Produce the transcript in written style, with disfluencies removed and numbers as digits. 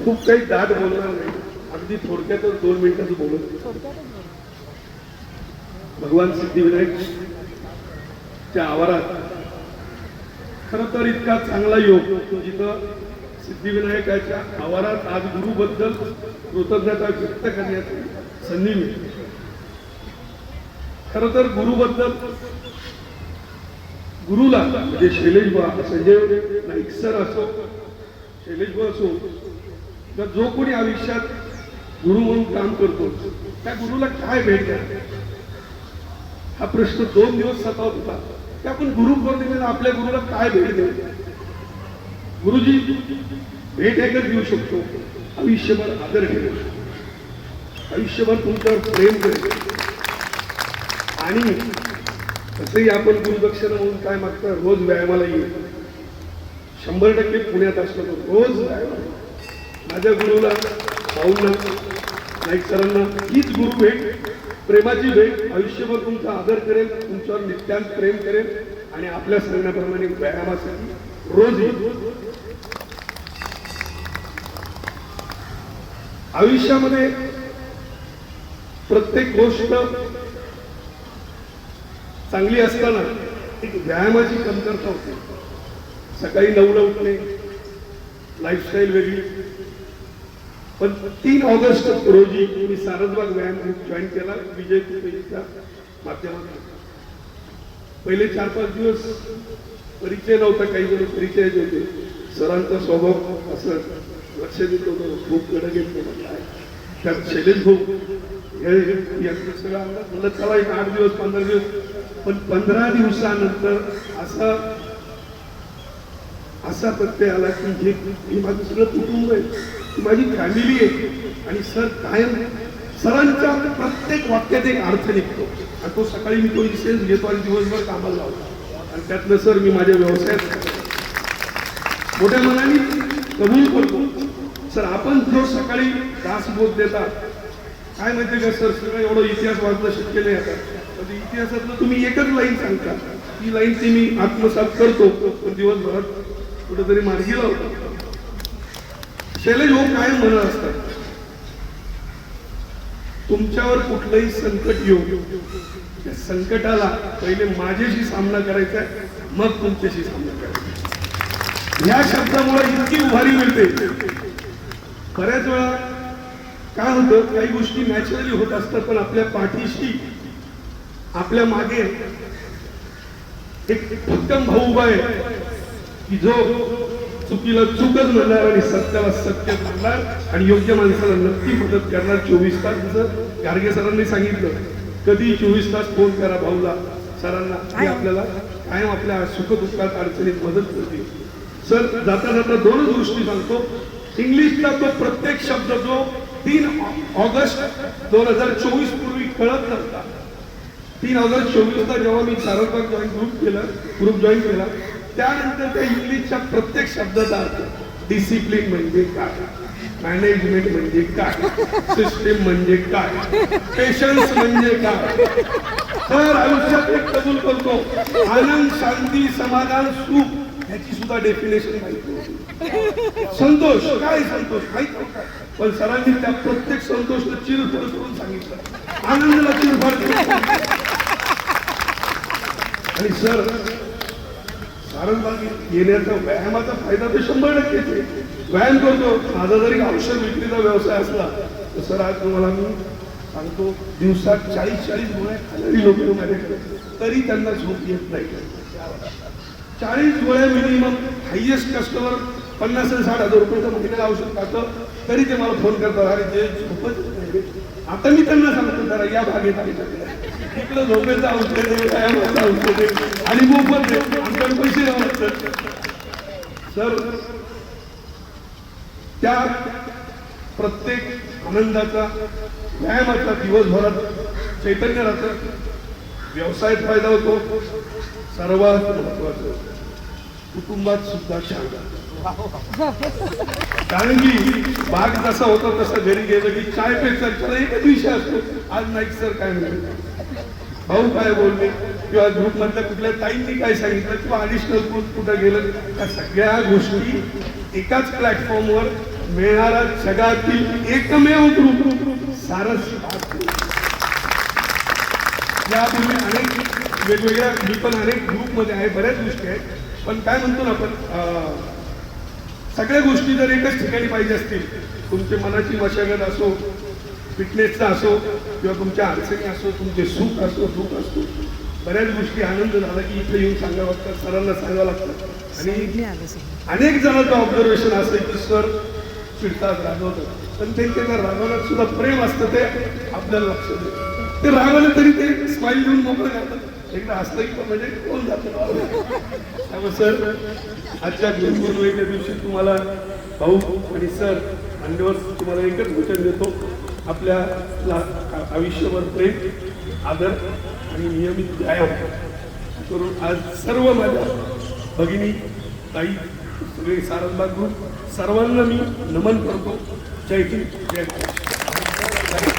खूप काही दाट बोलणार नाही, अगदी थोडक्यातच 2 मिनिटात बोलू. भगवान सिद्धिविनायक च्या आवारात खरं तर इतका चांगला योग, जिथं सिद्धिविनायकाच्या आवारात आज गुरुबद्दल कृतज्ञता व्यक्त करण्याची संधी मिळते. खरं तर गुरुबद्दल, गुरुला म्हणजे शैलेश बा, संजय नाईक सर असो, शैलेश बा असो, तर जो कोणी आयुष्यात गुरु म्हणून काम करतो त्या गुरुला काय भेट द्या, हा प्रश्न 2 दिवस सतावत होता की आपण गुरु पौर्णिमेला आपल्या गुरुला काय भेट देऊ. गुरुजी भेट एकच देऊ शकतो, आयुष्यभर आदर ठेवू, आयुष्यभर तुमच्यावर प्रेम करेल. आणि तसंही आपण गुरुदक्षिणा म्हणून काय मागता, रोज व्यायामाला येईल. 100% पुण्यात असलो तर रोज व्यायाम. माझ्या गुरुला, भाऊंना, नाईक सरांना हीच गुरु भेट, प्रेमाची भेट. आयुष्यभर तुमचा आदर करेल, तुमच्यावर नित्यांत प्रेम करेल आणि आपल्या सांगण्याप्रमाणे व्यायामासाठी रोज येईल. आयुष्यामध्ये प्रत्येक गोष्ट चांगली असताना एक व्यायामाची कमतरता होते. सकाळी 9ला उठणे, लाईफस्टाईल वेगळी. पण 3 ऑगस्ट रोजी मी सारसबाग व्यायाम ग्रुप जॉईन केला विजय कुपेच्या माध्यमातून. पहिले 4-5 दिवस परिचय नव्हता, काही जण परिचय होते. सरांचा स्वभाव असं लक्ष देत होतो, खूप कडक येत नव्हता. त्यात शैलेश भाऊ हे सगळं म्हणलं चला एक 8 दिवस 15 दिवस. पण 15 दिवसानंतर असा प्रत्यय आला की हे माझं सगळं कुटुंब आहे, ही माझी फॅमिली आहे. आणि सर कायम सरांच्या प्रत्येक वाक्यात एक अर्थ निघतो आणि तो सकाळी मी तो सेन्स घेतो आणि दिवसभर कामाला लावतो. आणि त्यातलं सर मी माझ्या व्यवसायात मोठ्या मनाने कबूल करतो. सर आपण जो सकाळी दासबोध देता, काय माहिती का सर, सगळं एवढं इतिहास वाचणं शक्य नाही. आता इतिहासातलं तुम्ही एकच लाईन सांगता, ती लाईन ती मी आत्मसात करतो, पण दिवसभरात कुठेतरी मार्गी लावतो. शैलेश भाऊ कायम म्हणत असतात, तुमच्यावर कुठलंही संकट येऊ, त्या संकटाला पहिले माझ्याशी सामना करायचा आहे, मग तुमच्याशी सामना करायचा. या शब्दामुळे इतकी उभारी मिळते. बऱ्याच वेळा काय होतं, काही गोष्टी नॅचरली होत असतात, पण आपल्या पाठीशी, आपल्या मागे एक भक्कम भाऊ उभा आहे की जो चुकीला चूकच म्हणणार आणि सत्याला सत्य म्हणणार आणि योग्य माणसाला नक्की मदत करणार. 24 तास, जसं गाडगे सरांनी सांगितलं, कधी 24 तास फोन करा भाऊला, सरांना, ते आपल्याला कायम आपल्या सुखदुःखात अडचणीत मदत करतील. सर जाता जाता 2 गोष्टी सांगतो. इंग्लिशचा तो प्रत्येक शब्द जो 3 ऑगस्ट 2024 पूर्वी कळत नव्हता, 3 ऑगस्ट 24ला जेव्हा मी सारसबाग ग्रुप जॉईन केला, त्यानंतर त्या इंग्लिशच्या प्रत्येक शब्दाचा अर्थ, डिसिप्लिन म्हणजे काय, मॅनेजमेंट म्हणजे काय, सिस्टीम म्हणजे काय, पेशन्स म्हणजे काय. तर आयुष्यात एक कबूल करतो, आनंद, शांती, समाधान, सुख याची सुद्धा डेफिनेशन माहिती होती. संतोष काय, संतोष माहित नव्हता, पण सरांनी त्या प्रत्येक संतोषला चिरफाड करून सांगितलं, आनंदाला चिरफाड केलं. आणि सर सारसबाग येण्याचा व्यायामाचा फायदा तर 100% आहे. व्यायाम करतो. माझा जरी औषध विक्रीचा व्यवसाय असला तर सर आज तुम्हाला मी सांगतो, दिवसात 40 गोळ्या खाणारी लोक माझ्याकडे, तरी त्यांना झोप येत नाही. 40 गोळ्या मिनिमम. हायएस्ट कस्टमर 50,000-60,000 रुपयाचं महिन्याला औषध खातं, तरी ते मला फोन करतात, अरे ते झोपच नाही. आता मी त्यांना सांगतो, जरा या भागेत इकडं झोपेचं औषध आहे, व्यायामाचं औषध आहे आणि मोफत आहे, आमच्याकडे पैसे लागतात. सर त्या प्रत्येक आनंदाचा, व्यायामाचा दिवसभरात चैतन्य राहतं, व्यवसायात फायदा होतो. सर्वात महत्वाचं कुटुंबात सुद्धा शांत. कारण की भाग जसा होता तसा घरी गेलं की चाय पे चर्चा एकच विषय असतो, आज नाईक सर काय म्हणले, भाऊ काय बोलले, किंवा ग्रुप मधल्या कुठल्या ताईंनी काय सांगितलं, किंवा ॲडिशनल ग्रुप कुठं गेलं, त्या सगळ्या गोष्टी एकाच प्लॅटफॉर्मवर मिळणारा जगातील एकमेव ग्रुप सारस यापूर्वी अनेक वेगवेगळ्या मी पण अनेक ग्रुपमध्ये आहे, बऱ्याच गोष्टी आहेत. पण काय म्हणतो ना आपण, सगळ्या गोष्टी जर एकच ठिकाणी पाहिजे असतील, तुमच्या मनाची मशागत असो, फिटनेसचा असो, किंवा तुमच्या अडचणी असो, तुमचे सुख असो, दुःख असो, बऱ्याच गोष्टी आनंद झाला की इथे येऊन सांगावं लागतात, सरांना सांगावं लागतं. आणि अनेक जणांचं ऑब्झर्वेशन असं की सर चिडतात, रागवतात, पण त्यांच्या त्या रागवण्यात सुद्धा प्रेम असतं, ते आपल्याला लक्षात येतं. ते रागवलं तरी ते स्माईल देऊन मोकळं करतात. एकदा असलं की म्हणजे कोण जातं. त्यामुळे सर आजच्या गुरुपौर्णिमेच्या दिवशी तुम्हाला भाऊ आणि सर मान्यवर तुम्हाला एकच वचन देतो, आपल्या आयुष्यभर प्रेम, आदर आणि नियमित व्यायाम करून आज सर्व माझ्या भगिनी, ताई, सगळे सारंगबाग ग्रुप सर्वांना मी नमन करतो. जय हिंद, जय महाराष्ट्र.